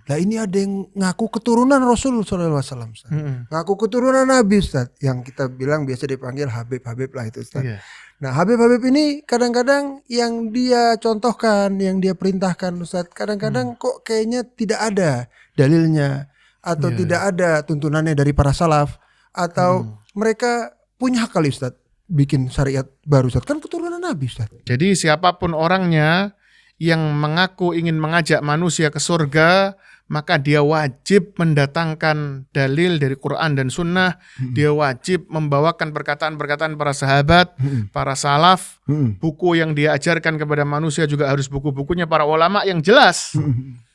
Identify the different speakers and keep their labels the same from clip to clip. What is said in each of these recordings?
Speaker 1: Lah ini ada yang ngaku keturunan Rasul sallallahu alaihi wasallam, Ustaz. Ngaku keturunan Nabi, Ustaz. Yang kita bilang biasa dipanggil Habib lah itu, Ustaz.
Speaker 2: Iya.
Speaker 1: Nah, Habib ini kadang-kadang yang dia contohkan, yang dia perintahkan, Ustaz, kadang-kadang kok kayaknya tidak ada dalilnya atau tidak ada tuntunannya dari para salaf atau mereka punya hak kali, Ustaz, bikin syariat baru, Ustaz. Kan keturunan Nabi, Ustaz.
Speaker 2: Jadi siapapun orangnya yang mengaku ingin mengajak manusia ke surga, maka dia wajib mendatangkan dalil dari Quran dan Sunnah. Dia wajib membawakan perkataan-perkataan para sahabat, para salaf. Buku yang dia ajarkan kepada manusia juga harus buku-bukunya para ulama yang jelas.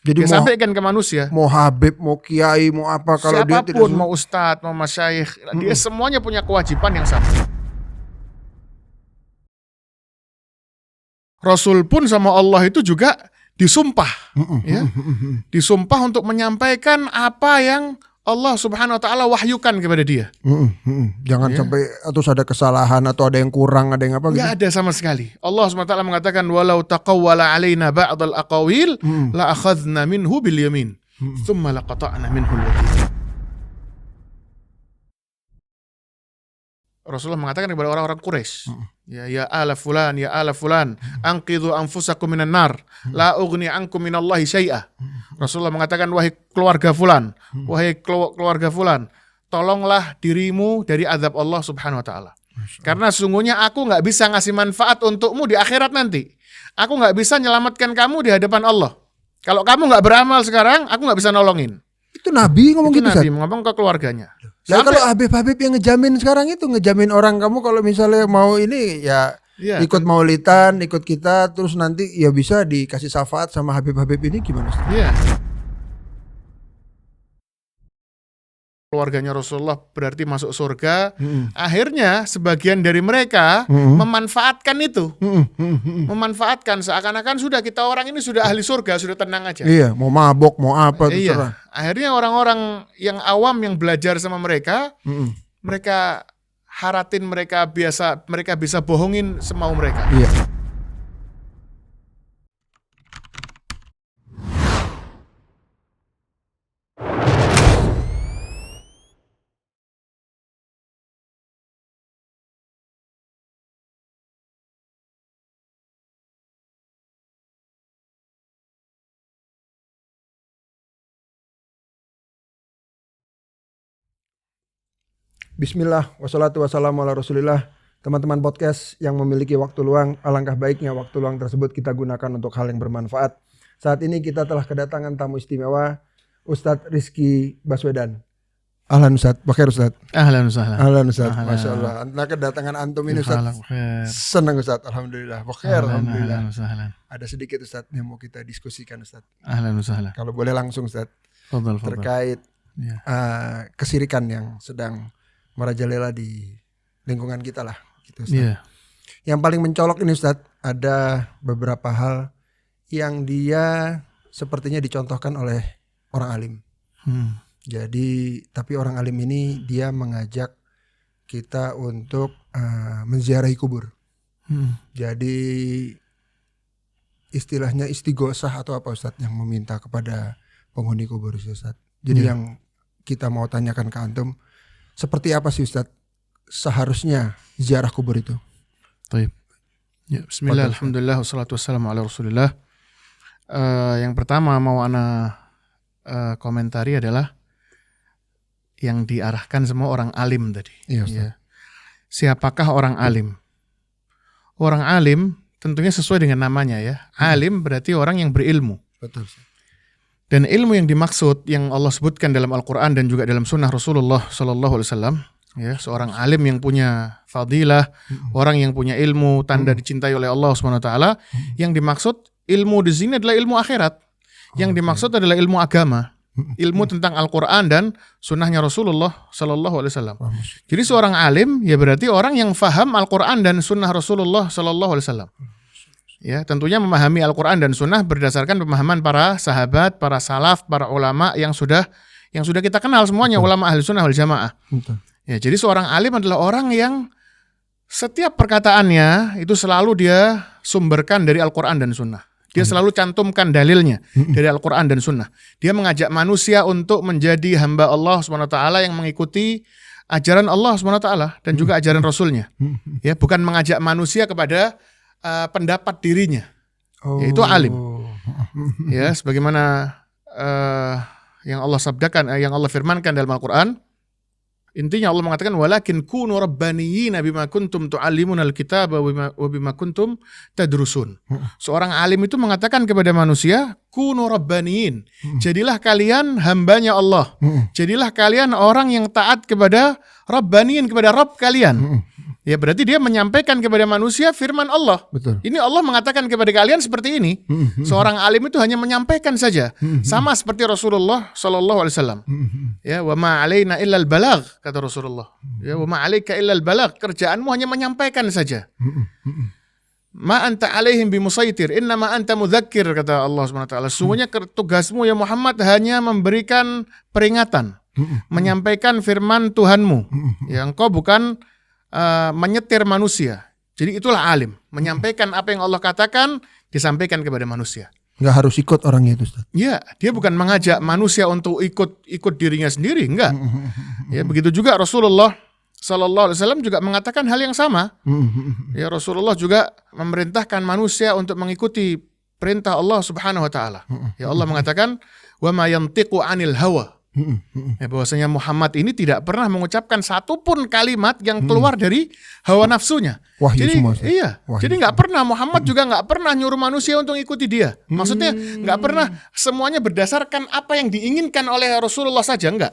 Speaker 1: Jadi
Speaker 2: dia sampaikan ke manusia.
Speaker 1: Mau Habib, mau Kiai, mau apa, kalau
Speaker 2: siapapun,
Speaker 1: dia tidak
Speaker 2: mau ustadz, mau masyayikh, dia semuanya punya kewajiban yang sama. Rasul pun sama Allah itu juga disumpah, ya, disumpah untuk menyampaikan apa yang Allah Subhanahu Wa Taala wahyukan kepada dia.
Speaker 1: Jangan sampai atau ada kesalahan atau ada yang kurang, ada yang apa gitu.
Speaker 2: Nggak ada sama sekali. Allah Subhanahu Wa Taala mengatakan walau taqawwala alaina ba'dal aqawil la akhadna minhu bil yamin thumma laqata'na minhu al-watin. Rasulullah mengatakan kepada orang-orang Quraisy, ya ala fulan, anqidhu anfusakum minan nar, la ughni ankum minallahi syai'a. Rasulullah mengatakan, wahai keluarga fulan, tolonglah dirimu dari azab Allah Subhanahu wa taala. Karena sesungguhnya aku enggak bisa ngasih manfaat untukmu di akhirat nanti. Aku enggak bisa menyelamatkan kamu di hadapan Allah. Kalau kamu enggak beramal sekarang, aku enggak bisa nolongin.
Speaker 1: Itu Nabi ngomong gitu,
Speaker 2: Nabi ngomong ke keluarganya.
Speaker 1: Nah, kalau Habib yang ngejamin sekarang itu, ngejamin orang kamu kalau misalnya mau ini ya ikut maulidan, ikut kita, terus nanti ya bisa dikasih syafaat sama Habib ini gimana?
Speaker 2: Iya. Keluarganya Rasulullah berarti masuk surga. Akhirnya sebagian dari mereka memanfaatkan itu. Memanfaatkan seakan-akan sudah kita orang ini sudah ahli surga, sudah tenang aja.
Speaker 1: Iya, mau mabok, mau apa terserah.
Speaker 2: Akhirnya orang-orang yang awam yang belajar sama mereka, mereka haratin mereka bisa bohongin semau mereka.
Speaker 1: Iya. Bismillah, wassalatu wassalamu ala rasulillah. Teman-teman podcast yang memiliki waktu luang, alangkah baiknya waktu luang tersebut kita gunakan untuk hal yang bermanfaat. Saat ini kita telah kedatangan tamu istimewa, Ustadz Rizky Baswedan. Ahlan Ustadz, bakhair Ustadz.
Speaker 2: Ahlan Ustadz.
Speaker 1: Masya Allah. Nah, kedatangan antum ini Ustadz, senang Ustadz, alhamdulillah. Bakhair, alhamdulillah. Ada sedikit Ustadz yang mau kita diskusikan Ustadz.
Speaker 2: Ahlan Ustadz.
Speaker 1: Kalau boleh langsung Ustadz, terkait kesirikan yang sedang merajalela di lingkungan kita lah gitu, Yang paling mencolok ini Ustadz, ada beberapa hal yang dia sepertinya dicontohkan oleh orang alim. Jadi tapi orang alim ini dia mengajak kita untuk menziarahi kubur. Jadi istilahnya istighosah atau apa Ustadz, yang meminta kepada penghuni kubur Ustadz. Jadi yang kita mau tanyakan ke antum, seperti apa sih Ustadz seharusnya ziarah kubur itu?
Speaker 2: Baik. Ya, bismillah, alhamdulillah, wassalatu wassalamu ala rasulillah. Yang pertama mau ana komentari adalah yang diarahkan semua orang alim tadi.
Speaker 1: Iya,
Speaker 2: Siapakah orang alim? Orang alim tentunya sesuai dengan namanya ya. Alim berarti orang yang berilmu.
Speaker 1: Betul.
Speaker 2: Dan ilmu yang dimaksud yang Allah sebutkan dalam Al-Quran dan juga dalam sunnah Rasulullah SAW, ya, seorang alim yang punya fadilah, orang yang punya ilmu, tanda dicintai oleh Allah SWT. Yang dimaksud ilmu di sini adalah ilmu akhirat. Yang dimaksud adalah ilmu agama, ilmu tentang Al-Quran dan sunnahnya Rasulullah SAW. Jadi seorang alim ya berarti orang yang faham Al-Quran dan sunnah Rasulullah SAW. Ya, tentunya memahami Al-Quran dan Sunnah berdasarkan pemahaman para sahabat, para salaf, para ulama yang sudah kita kenal semuanya, ulama ahli sunnah wal jamaah. Ya, jadi seorang alim adalah orang yang setiap perkataannya itu selalu dia sumberkan dari Al-Quran dan Sunnah. Dia selalu cantumkan dalilnya dari Al-Quran dan Sunnah. Dia mengajak manusia untuk menjadi hamba Allah SWT yang mengikuti ajaran Allah SWT dan juga ajaran Rasulnya. Ya, bukan mengajak manusia kepada pendapat dirinya. Yaitu alim. Ya, sebagaimana yang Allah sabdakan, yang Allah firmankan dalam Al-Quran. Intinya Allah mengatakan walakin kunu rabbaniyina bima kuntum tu'allimunal kitaba wa bima kuntum tadrusun. Seorang alim itu mengatakan kepada manusia, kunu rabbaniyin. Jadilah kalian hambanya Allah. Jadilah kalian orang yang taat kepada rabbaniyin, kepada Rabb kalian. Ya berarti dia menyampaikan kepada manusia firman Allah.
Speaker 1: Betul.
Speaker 2: Ini Allah mengatakan kepada kalian seperti ini. Seorang alim itu hanya menyampaikan saja. Sama seperti Rasulullah sallallahu alaihi wasallam. Ya, wa ma 'alaina illal balagh, kata Rasulullah. Ya, wa ma 'alaika illal balagh. Kerjaanmu hanya menyampaikan saja. Ma anta 'alaihim bimusaitir, innama anta mudzakkir, kata Allah Subhanahu wa taala. Sungguhnya tugasmu ya Muhammad hanya memberikan peringatan, menyampaikan firman Tuhanmu. Ya, engkau bukan menyetir manusia. Jadi itulah alim, menyampaikan apa yang Allah katakan disampaikan kepada manusia.
Speaker 1: Nggak harus ikut orangnya itu, Ustaz.
Speaker 2: Ya, dia bukan mengajak manusia untuk ikut dirinya sendiri, enggak. Ya, begitu juga Rasulullah sallallahu alaihi wasallam juga mengatakan hal yang sama. Ya, Rasulullah juga memerintahkan manusia untuk mengikuti perintah Allah Subhanahu wa taala. Ya, Allah mengatakan wa ma yantiqu 'anil hawa. Ya, bahwasanya Muhammad ini tidak pernah mengucapkan satupun kalimat yang keluar dari hawa nafsunya.
Speaker 1: Wahyu
Speaker 2: jadi
Speaker 1: semua,
Speaker 2: iya, wahyu. Jadi nggak pernah Muhammad juga nggak pernah nyuruh manusia untuk ikuti dia. Maksudnya nggak pernah semuanya berdasarkan apa yang diinginkan oleh Rasulullah saja, enggak.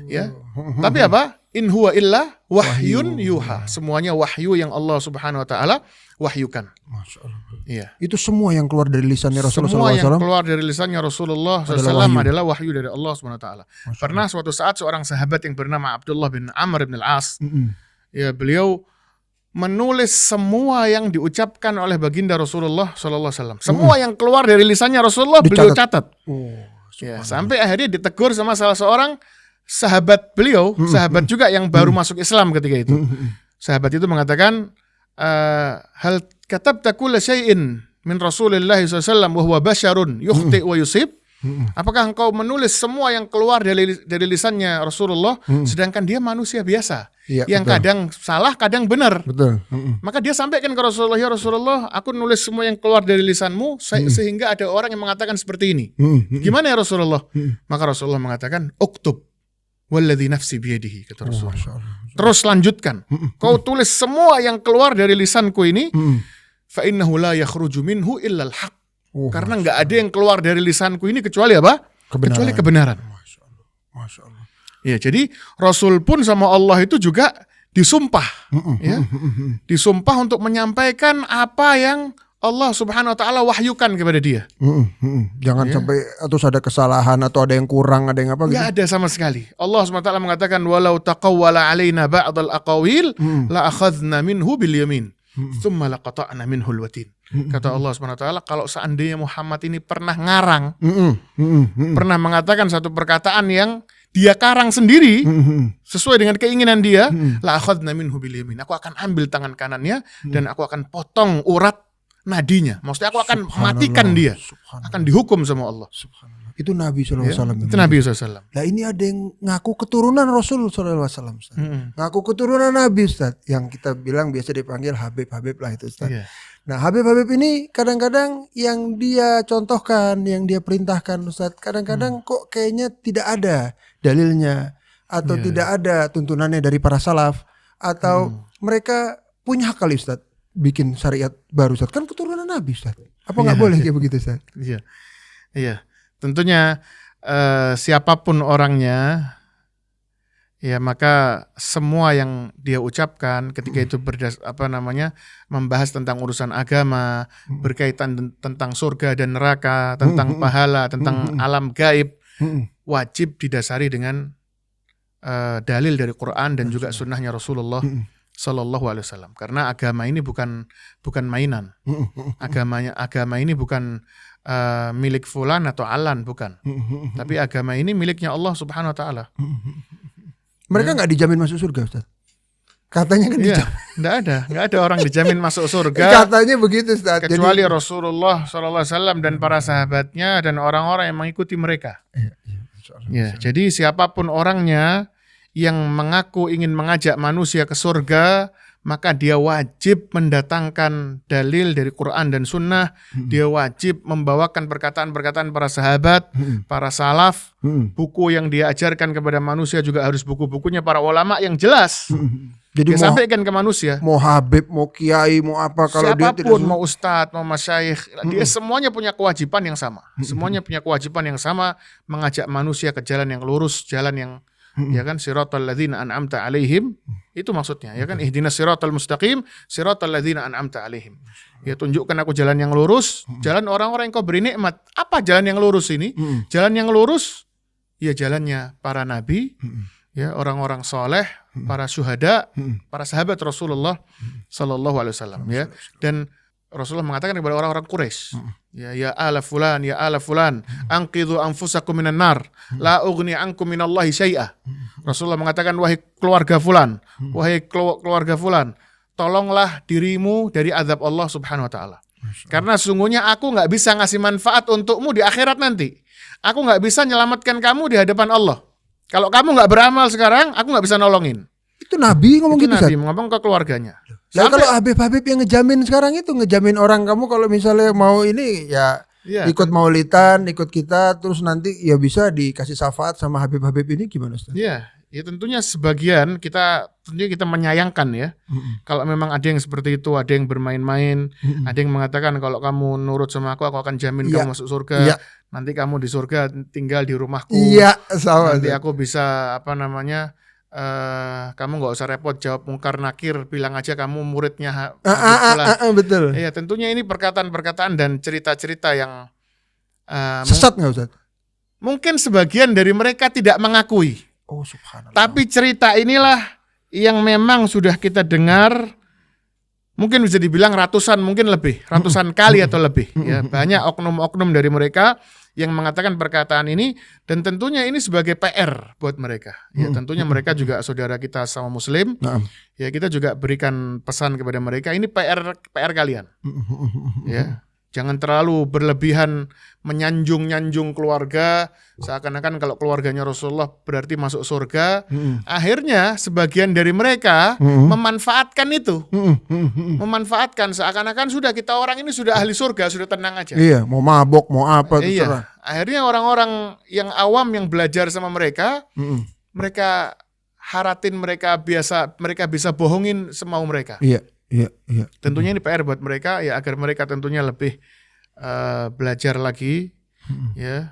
Speaker 2: Ya, tapi apa? In huwa illa wahyun yuha. Semuanya wahyu yang Allah Subhanahu wa taala wahyukan.
Speaker 1: Masya Allah.
Speaker 2: Iya.
Speaker 1: Itu semua yang keluar dari lisannya Rasulullah
Speaker 2: Semua
Speaker 1: SAW.
Speaker 2: yang keluar dari lisannya Rasulullah SAW adalah wahyu dari Allah Subhanahu wa taala. Pernah suatu saat seorang sahabat yang bernama Abdullah bin Amr bin Al-As, ya beliau menulis semua yang diucapkan oleh baginda Rasulullah SAW. Semua yang keluar dari lisannya Rasulullah beliau catat. Ya, sampai akhirnya ditegur sama salah seorang sahabat beliau, sahabat juga yang baru masuk Islam ketika itu. Sahabat itu mengatakan, hal katabta kulla syai'in min Rasulillah SAW wa huwa basyarun yukhti wa yusib. Apakah engkau menulis semua yang keluar dari lisannya Rasulullah, sedangkan dia manusia biasa, yang betul. Kadang salah, kadang benar. Betul. Maka dia sampaikan ke Rasulullah, ya Rasulullah, aku nulis semua yang keluar dari lisanmu, sehingga ada orang yang mengatakan seperti ini. Gimana ya Rasulullah? Maka Rasulullah mengatakan, uktub walladzi nafsi biyadihi, kata Rasulullah. Terus lanjutkan, kau tulis semua yang keluar dari lisanku ini, fa innahu la yakhruju minhu illal haq. Karena nggak ada yang keluar dari lisanku ini kecuali apa? Kebenaran. Kecuali kebenaran.
Speaker 1: Masya Allah.
Speaker 2: Ya, jadi Rasul pun sama Allah itu juga disumpah, ya, disumpah untuk menyampaikan apa yang Allah Subhanahu Wa Taala wahyukan kepada dia.
Speaker 1: Jangan sampai atau ada kesalahan atau ada yang kurang, ada yang apa gitu.
Speaker 2: Nggak ada sama sekali. Allah Subhanahu Wa Taala mengatakan walau taqawwala alaina ba'dal aqawil la akhadna minhu bil yamin. Tsumma laqata'na minhul watin. Kata Allah Subhanahu wa taala, kalau seandainya Muhammad ini pernah ngarang, pernah mengatakan satu perkataan yang dia karang sendiri sesuai dengan keinginan dia, la akhadna minhu bil yamin. Aku akan ambil tangan kanannya dan aku akan potong urat nadinya. Maksudnya aku akan matikan dia. Akan dihukum sama Allah.
Speaker 1: Itu Nabi SAW.
Speaker 2: Itu Nabi SAW.
Speaker 1: Nah ini ada yang ngaku keturunan Rasul SAW. Ngaku keturunan Nabi, Ustaz. Yang kita bilang biasa dipanggil Habib-Habib lah itu, Ustaz. Nah Habib-Habib ini kadang-kadang yang dia contohkan, yang dia perintahkan, Ustaz, kadang-kadang kok kayaknya tidak ada dalilnya. Atau tidak ada tuntunannya dari para salaf. Atau mereka punya hak kali, Ustaz, bikin syariat baru, Ustaz. Kan keturunan Nabi, Ustaz. Apa gak boleh kayak begitu, Ustaz?
Speaker 2: Iya. Tentunya siapapun orangnya, ya maka semua yang dia ucapkan ketika itu membahas tentang urusan agama, berkaitan tentang surga dan neraka, tentang pahala, tentang alam gaib, wajib didasari dengan dalil dari Quran dan juga sunnahnya Rasulullah Sallallahu Alaihi Wasallam. Karena agama ini bukan mainan. Agama ini bukan milik fulan atau alan, bukan. Tapi agama ini miliknya Allah Subhanahu Wa Taala.
Speaker 1: Mereka nggak dijamin masuk surga, Ustaz? Katanya kan dijamin.
Speaker 2: Enggak ada orang dijamin masuk surga.
Speaker 1: Katanya begitu, Ustaz.
Speaker 2: Kecuali Rasulullah SAW dan para sahabatnya dan orang-orang yang mengikuti mereka. Ya, jadi siapapun orangnya yang mengaku ingin mengajak manusia ke surga, maka dia wajib mendatangkan dalil dari Quran dan Sunnah. Dia wajib membawakan perkataan-perkataan para sahabat, para salaf. Buku yang dia ajarkan kepada manusia juga harus buku-bukunya para ulama yang jelas. Jadi dia sampaikan ke manusia.
Speaker 1: Mau habib, mau kiai, mau apa, kalau
Speaker 2: siapapun,
Speaker 1: dia tidak,
Speaker 2: mau ustadz, mau masyayikh, dia semuanya punya kewajiban yang sama. Semuanya punya kewajiban yang sama mengajak manusia ke jalan yang lurus, jalan yang ya kan, siratal ladzina an'amta alaihim, itu maksudnya, ya kan, ihdinas siratal mustaqim, siratal ladzina an'amta alaihim. Ya, tunjukkan aku jalan yang lurus, jalan orang-orang yang kau beri nikmat. Apa jalan yang lurus ini? Jalan yang lurus ya jalannya para nabi, ya, orang-orang soleh, para syuhada, para sahabat Rasulullah sallallahu alaihi wasallam, ya. Dan Rasulullah mengatakan kepada orang-orang Quraisy, ya ala fulan, anqidhu anfusakum minan nar, la ughni ankum minallahi syai'a. Rasulullah mengatakan, wahai keluarga fulan, tolonglah dirimu dari azab Allah Subhanahu wa taala. Karena sesungguhnya aku enggak bisa ngasih manfaat untukmu di akhirat nanti. Aku enggak bisa menyelamatkan kamu di hadapan Allah. Kalau kamu enggak beramal sekarang, aku enggak bisa nolongin.
Speaker 1: Itu Nabi ngomong gitu,
Speaker 2: Nabi ngomong ke keluarganya.
Speaker 1: Lah kalau Habib-Habib yang ngejamin sekarang itu, ngejamin orang kamu kalau misalnya mau ini ya ikut maulidan, ikut kita, terus nanti ya bisa dikasih syafaat sama Habib-Habib ini, gimana Ustaz?
Speaker 2: Iya, ya tentunya sebagian tentunya kita menyayangkan ya. Kalau memang ada yang seperti itu, ada yang bermain-main, ada yang mengatakan kalau kamu nurut sama aku akan jamin kamu masuk surga. Nanti kamu di surga tinggal di rumahku.
Speaker 1: Iya, sama.
Speaker 2: Nanti aku bisa kamu nggak usah repot jawab mungkar nakir, bilang aja kamu muridnya
Speaker 1: betul.
Speaker 2: Ya, tentunya ini perkataan-perkataan dan cerita-cerita yang
Speaker 1: sesat nggak Ustaz?
Speaker 2: Mungkin sebagian dari mereka tidak mengakui.
Speaker 1: Oh, subhanallah.
Speaker 2: Tapi cerita inilah yang memang sudah kita dengar, mungkin bisa dibilang ratusan kali atau lebih. Ya, banyak oknum-oknum dari mereka yang mengatakan perkataan ini, dan tentunya ini sebagai PR buat mereka. Ya, tentunya mereka juga saudara kita sama Muslim. Ya, kita juga berikan pesan kepada mereka, ini PR kalian. Ya, jangan terlalu berlebihan menyanjung keluarga, seakan-akan kalau keluarganya Rasulullah berarti masuk surga. Akhirnya sebagian dari mereka memanfaatkan itu. Memanfaatkan seakan-akan sudah kita orang ini sudah ahli surga, sudah tenang aja.
Speaker 1: Iya, mau mabok, mau apa.
Speaker 2: Iya. Akhirnya orang-orang yang awam yang belajar sama mereka, mereka haratin mereka bisa bohongin semau mereka.
Speaker 1: Iya.
Speaker 2: Tentunya ini PR buat mereka ya, agar mereka tentunya lebih belajar lagi, ya,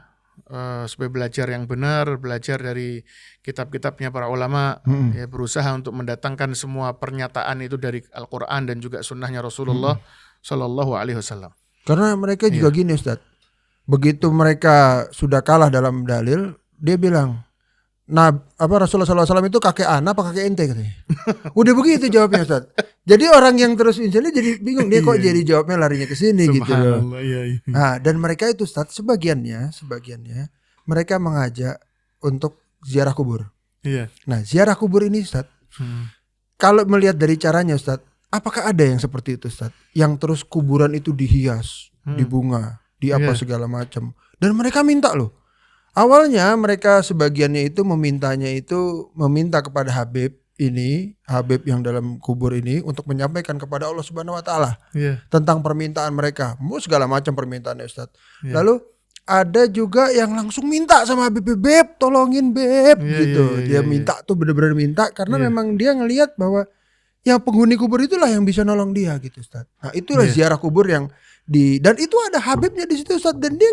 Speaker 2: supaya belajar yang benar, belajar dari kitab-kitabnya para ulama, ya, berusaha untuk mendatangkan semua pernyataan itu dari Al-Quran dan juga sunnahnya Rasulullah Sallallahu Alaihi Wasallam.
Speaker 1: Karena mereka juga gini Ustaz, begitu mereka sudah kalah dalam dalil, dia bilang, Rasulullah SAW itu kakek ana apa kakek ente katanya. Udah begitu jawabnya Ustaz. Jadi orang yang terus misalnya jadi bingung, dia kok jadi jawabnya larinya ke sini gitu loh. Nah, dan mereka itu Ustaz sebagiannya mereka mengajak untuk ziarah kubur. Nah, ziarah kubur ini Ustaz, kalau melihat dari caranya Ustaz, apakah ada yang seperti itu Ustaz? Yang terus kuburan itu dihias, di bunga, di apa segala macam. Dan mereka minta loh. Awalnya mereka sebagiannya itu meminta kepada Habib yang dalam kubur ini untuk menyampaikan kepada Allah Subhanahu wa taala tentang permintaan mereka. Mau segala macam permintaannya Ustaz. Lalu ada juga yang langsung minta sama Habib, Beb, tolongin Beb gitu. Dia minta tuh benar-benar minta karena memang dia ngelihat bahwa yang penghuni kubur itulah yang bisa nolong dia gitu Ustaz. Nah, itulah ziarah kubur yang dan itu ada Habibnya di situ Ustaz, dan dia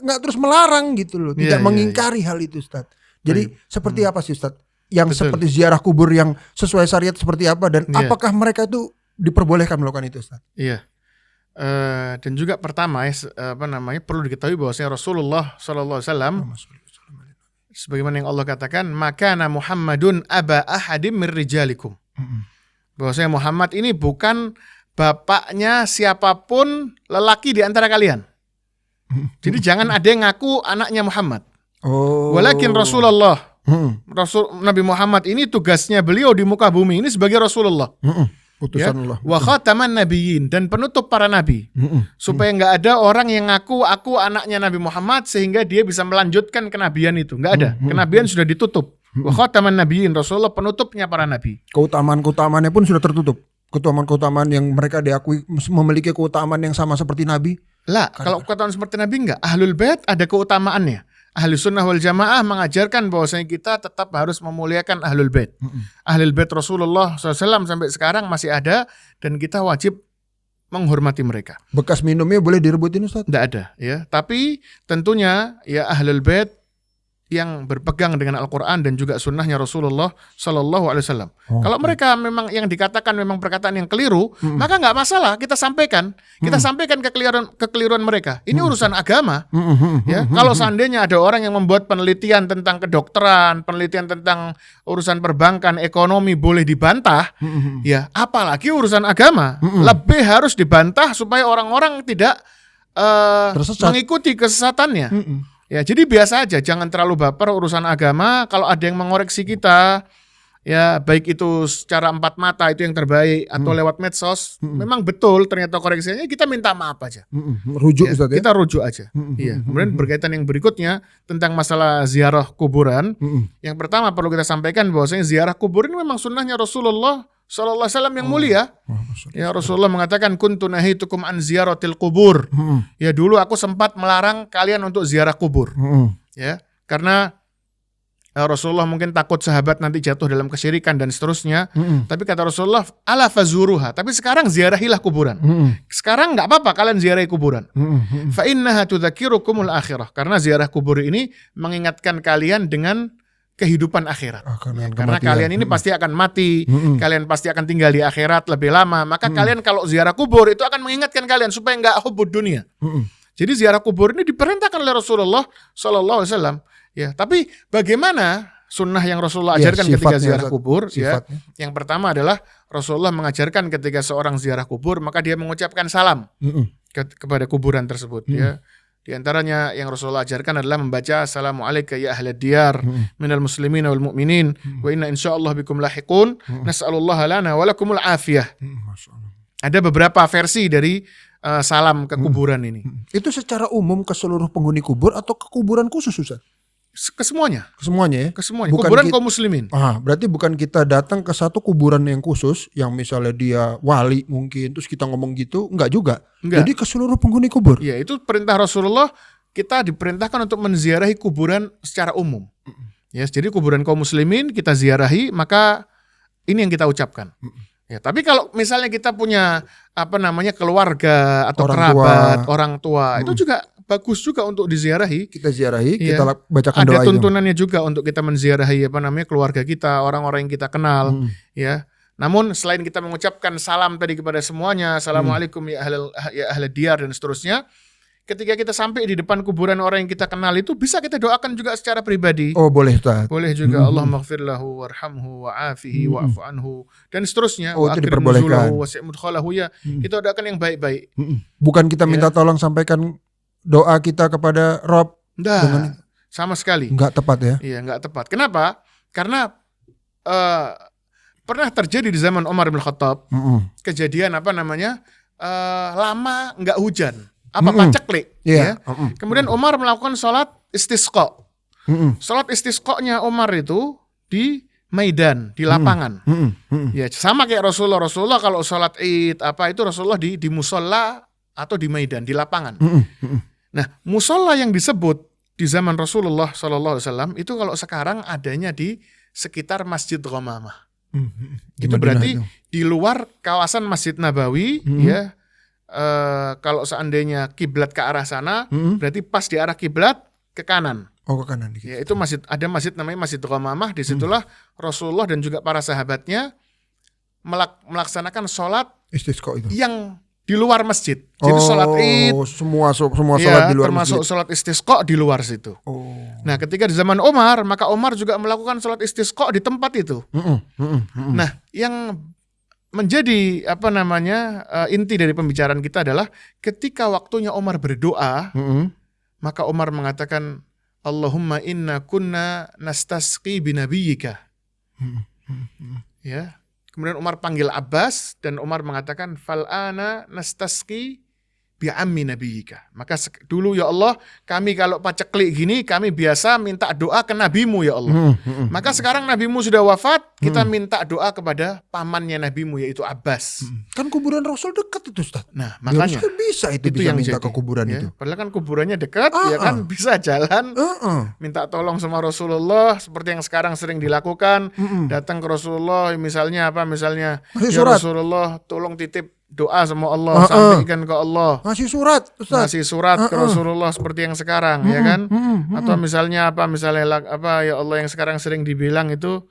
Speaker 1: nggak terus melarang gitu loh, tidak mengingkari hal itu Ustaz. Jadi seperti apa sih Ustaz yang seperti ziarah kubur yang sesuai syariat seperti apa, dan apakah mereka itu diperbolehkan melakukan itu Ustaz? Iya.
Speaker 2: Dan juga pertama perlu diketahui bahwasanya Rasulullah Sallallahu Alaihi Wasallam, sebagaimana yang Allah katakan, makana Muhammadun aba ahadim mir rijalikum. Bahwasanya Muhammad ini bukan bapaknya siapapun lelaki di antara kalian. Jadi jangan ada yang ngaku anaknya Muhammad. Walakin Rasulullah Rasul Nabi Muhammad ini tugasnya beliau di muka bumi ini sebagai Rasulullah.
Speaker 1: Utusan Allah.
Speaker 2: Wa khataman nabiyyin, dan penutup para nabi. Supaya nggak ada orang yang ngaku aku anaknya Nabi Muhammad sehingga dia bisa melanjutkan kenabian itu. Nggak ada. Kenabian sudah ditutup. Wa khataman nabiyyin, Rasulullah penutupnya para nabi.
Speaker 1: Keutamaan-keutamaannya pun sudah tertutup. Keutamaan-keutamaan yang mereka diakui memiliki keutamaan yang sama seperti nabi.
Speaker 2: Lah, kalau keutamaan seperti nabi enggak. Ahlul bait ada keutamaannya. Ahli sunnah wal jamaah mengajarkan bahwasanya kita tetap harus memuliakan ahlul bait. Ahlul bait Rasulullah SAW sampai sekarang masih ada dan kita wajib menghormati mereka.
Speaker 1: Bekas minumnya boleh direbutin Ustaz?
Speaker 2: Tidak ada, ya. Tapi tentunya ya ahlul bait yang berpegang dengan Al-Quran dan juga sunnahnya Rasulullah Sallallahu Alaihi Wasallam. Kalau mereka memang yang dikatakan memang perkataan yang keliru, maka nggak masalah, kita sampaikan kekeliruan mereka. Ini urusan agama. Ya, kalau seandainya ada orang yang membuat penelitian tentang kedokteran, penelitian tentang urusan perbankan, ekonomi boleh dibantah, ya apalagi urusan agama, lebih harus dibantah supaya orang-orang tidak mengikuti kesesatannya. Ya, jadi biasa aja, jangan terlalu baper urusan agama. Kalau ada yang mengoreksi kita, ya baik itu secara empat mata itu yang terbaik atau lewat medsos, memang betul ternyata koreksinya, kita minta maaf aja.
Speaker 1: Rujuk
Speaker 2: ya,
Speaker 1: Ustaz, ya?
Speaker 2: kita rujuk aja. Iya. Kemudian berkaitan yang berikutnya tentang masalah ziarah kuburan. Yang pertama perlu kita sampaikan bahwasanya ziarah kubur ini memang sunnahnya Rasulullah Sallallahu Alaihi Wasallam yang mulia. Ya, Rasulullah mengatakan kuntu nahitukum an ziyaratil kubur. Ya, dulu aku sempat melarang kalian untuk ziarah kubur. Ya, karena Rasulullah mungkin takut sahabat nanti jatuh dalam kesyirikan dan seterusnya. Tapi kata Rasulullah, ala fazuruha. Tapi sekarang ziarahilah kuburan. Sekarang nggak apa-apa kalian ziarahi kuburan. Fa innaha tudzakirukumul akhirah. Karena ziarah kubur ini mengingatkan kalian dengan kehidupan akhirat. Karena kalian ini pasti akan mati, kalian pasti akan tinggal di akhirat lebih lama. Maka kalian kalau ziarah kubur itu akan mengingatkan kalian supaya nggak hubud dunia. Jadi ziarah kubur ini diperintahkan oleh Rasulullah Sallallahu Alaihi Wasallam. Ya, tapi bagaimana sunnah yang Rasulullah ajarkan ketika ziarah kubur? Ya, yang pertama adalah Rasulullah mengajarkan ketika seorang ziarah kubur maka dia mengucapkan salam kepada kuburan tersebut. Ya. Di antaranya yang Rasulullah ajarkan adalah membaca Assalamualaikum ya ahlad diyar minal muslimin wal mu'minin wa inna insyaallah bikum lahiqun nas'alullaha lana wa lakumul afiyah. Ada beberapa versi dari salam ke kuburan ini.
Speaker 1: Itu secara umum ke seluruh penghuni kubur atau ke kuburan khusus Ustaz?
Speaker 2: Kesemuanya.
Speaker 1: Kesemuanya ya?
Speaker 2: Kesemuanya. Kuburan kaum muslimin.
Speaker 1: Berarti bukan kita datang ke satu kuburan yang khusus, yang misalnya dia wali mungkin, terus kita ngomong gitu, enggak juga. Enggak. Jadi ke seluruh penghuni kubur.
Speaker 2: Iya, itu perintah Rasulullah, kita diperintahkan untuk menziarahi kuburan secara umum. Ya, jadi kuburan kaum muslimin kita ziarahi, maka ini yang kita ucapkan. Ya, tapi kalau misalnya kita punya keluarga atau kerabat, orang tua, itu juga bagus juga untuk diziarahi.
Speaker 1: Kita ziarahi, kita bacakan doa.
Speaker 2: Ada tuntunannya juga untuk kita menziarahi keluarga kita, orang-orang yang kita kenal, ya. Namun selain kita mengucapkan salam tadi kepada semuanya, Assalamualaikum ya ahlal diyar dan seterusnya, ketika kita sampai di depan kuburan orang yang kita kenal itu bisa kita doakan juga secara pribadi.
Speaker 1: Oh, boleh Ustaz.
Speaker 2: Boleh juga. Allahumma ighfir lahu warhamhu wa'afihi wa'fu anhu dan seterusnya.
Speaker 1: Oh, itu diperbolehkan.
Speaker 2: Itu doakan yang baik-baik.
Speaker 1: Bukan kita minta tolong sampaikan doa kita kepada Rob.
Speaker 2: Nah, sama sekali.
Speaker 1: Enggak tepat ya?
Speaker 2: Iya, enggak tepat. Kenapa? Karena pernah terjadi di zaman Umar bin Khattab kejadian lama enggak hujan. Paceklik. Ya. Kemudian Umar melakukan sholat istisqa. Sholat istisqa-nya Umar itu di Maidan, di lapangan. Ya, sama kayak Rasulullah. Rasulullah kalau sholat Id itu Rasulullah di musola atau di Maidan, di lapangan. Nah, musola yang disebut di zaman Rasulullah SAW itu kalau sekarang adanya di sekitar Masjid Ghamamah. Itu berarti di luar kawasan Masjid Nabawi, ya. Kalau seandainya kiblat ke arah sana, berarti pas di arah kiblat ke kanan.
Speaker 1: Oh, ke kanan.
Speaker 2: Ya, itu ada masjid namanya Masjid Ghamamah. Disitulah Rasulullah dan juga para sahabatnya melaksanakan sholat
Speaker 1: istisqa itu.
Speaker 2: Yang di luar masjid. Jadi sholat Id,
Speaker 1: semua sholat di luar
Speaker 2: termasuk
Speaker 1: masjid.
Speaker 2: Sholat istisqa di luar situ. Nah, ketika di zaman Umar, maka Umar juga melakukan sholat istisqa di tempat itu. Nah, yang menjadi inti dari pembicaraan kita adalah ketika waktunya Umar berdoa, maka Umar mengatakan Allahumma inna kunna nastasqi binabiyyika. Ya. Kemudian Umar panggil Abbas dan Umar mengatakan fal'ana nastasqi bi'ammi nabiyyika. Maka dulu ya Allah, kami kalau paceklik gini kami biasa minta doa ke nabimu ya Allah. Maka sekarang nabimu sudah wafat, kita minta doa kepada pamannya nabimu yaitu Abbas.
Speaker 1: Kan kuburan Rasul dekat itu, Ustaz.
Speaker 2: Nah, makanya
Speaker 1: bisa bisa
Speaker 2: yang
Speaker 1: minta
Speaker 2: jadi,
Speaker 1: ke kuburan
Speaker 2: ya,
Speaker 1: itu.
Speaker 2: Padahal kan kuburannya dekat, ya kan bisa jalan, minta tolong sama Rasulullah seperti yang sekarang sering dilakukan. Datang ke Rasulullah, misalnya
Speaker 1: Masih
Speaker 2: ya
Speaker 1: surat.
Speaker 2: Rasulullah tolong titip doa sama Allah, sampaikan ke Allah.
Speaker 1: Ngasih surat, Ustaz.
Speaker 2: Ngasih surat ke Rasulullah seperti yang sekarang, ya kan? Atau misalnya ya Allah yang sekarang sering dibilang itu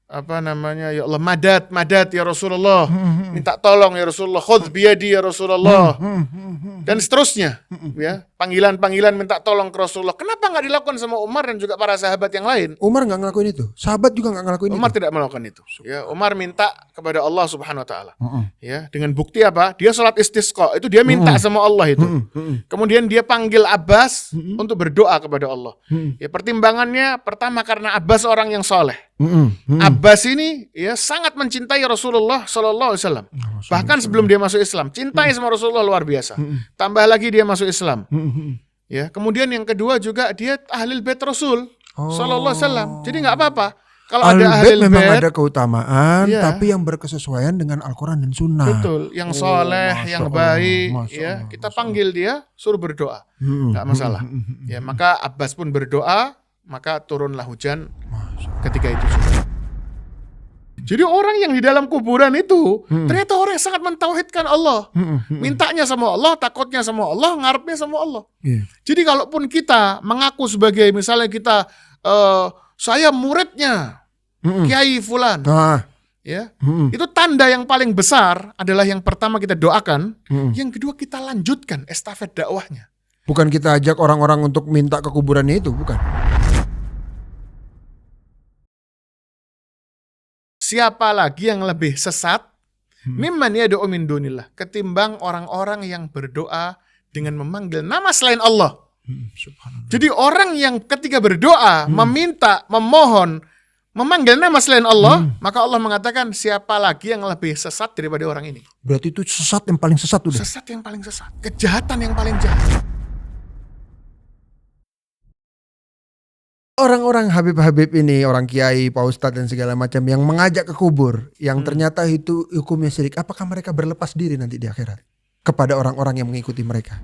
Speaker 2: ya Allah madad ya Rasulullah, minta tolong ya Rasulullah, khudh biyadi ya Rasulullah, dan seterusnya, ya panggilan minta tolong ke Rasulullah. Kenapa nggak dilakukan sama Umar dan juga para sahabat yang lain?
Speaker 1: Umar nggak ngelakuin itu, sahabat juga nggak ngelakuin
Speaker 2: Umar
Speaker 1: itu.
Speaker 2: tidak melakukan itu. Ya, Umar minta kepada Allah Subhanahu Wa Taala. Ya, dengan bukti apa? Dia sholat istisqa, itu dia minta sama Allah itu. Kemudian dia panggil Abbas untuk berdoa kepada Allah. Ya, pertimbangannya pertama karena Abbas orang yang soleh. Abbas ini ya sangat mencintai Rasulullah Sallallahu Alaihi Wasallam. Bahkan sebelum dia masuk Islam, cintai sama Rasulullah luar biasa. Tambah lagi dia masuk Islam. Ya, kemudian yang kedua juga dia ahlul bait Rasul Sallallahu Alaihi Wasallam. Jadi nggak apa-apa kalau ada ahlul
Speaker 1: memang
Speaker 2: bait,
Speaker 1: ada keutamaan,
Speaker 2: ya,
Speaker 1: tapi yang berkesesuaian dengan Al-Quran dan Sunnah.
Speaker 2: betul, yang soleh, yang baik, ya kita panggil dia, suruh berdoa, nggak masalah. Ya, maka Abbas pun berdoa, maka turunlah hujan ketika itu juga. Jadi orang yang di dalam kuburan itu ternyata orang yang sangat mentauhidkan Allah. Mintanya sama Allah, takutnya sama Allah, ngarepnya sama Allah. Jadi kalaupun kita mengaku sebagai misalnya kita saya muridnya Kiai Fulan. Ya. Itu tanda yang paling besar adalah yang pertama kita doakan, yang kedua kita lanjutkan estafet dakwahnya.
Speaker 1: Bukan kita ajak orang-orang untuk minta ke kuburannya itu, bukan.
Speaker 2: Siapa lagi yang lebih sesat mimman yad'u min dunillah ketimbang orang-orang yang berdoa dengan memanggil nama selain Allah. Jadi orang yang ketika berdoa meminta, memohon, memanggil nama selain Allah, maka Allah mengatakan siapa lagi yang lebih sesat daripada orang ini.
Speaker 1: Berarti itu sesat yang paling sesat udah.
Speaker 2: Sesat yang paling sesat, kejahatan yang paling jahat.
Speaker 1: Orang-orang Habib-Habib ini, orang kiai, Pak Ustadz dan segala macam yang mengajak ke kubur, yang ternyata itu hukumnya syirik, apakah mereka berlepas diri nanti di akhirat kepada orang-orang yang mengikuti mereka?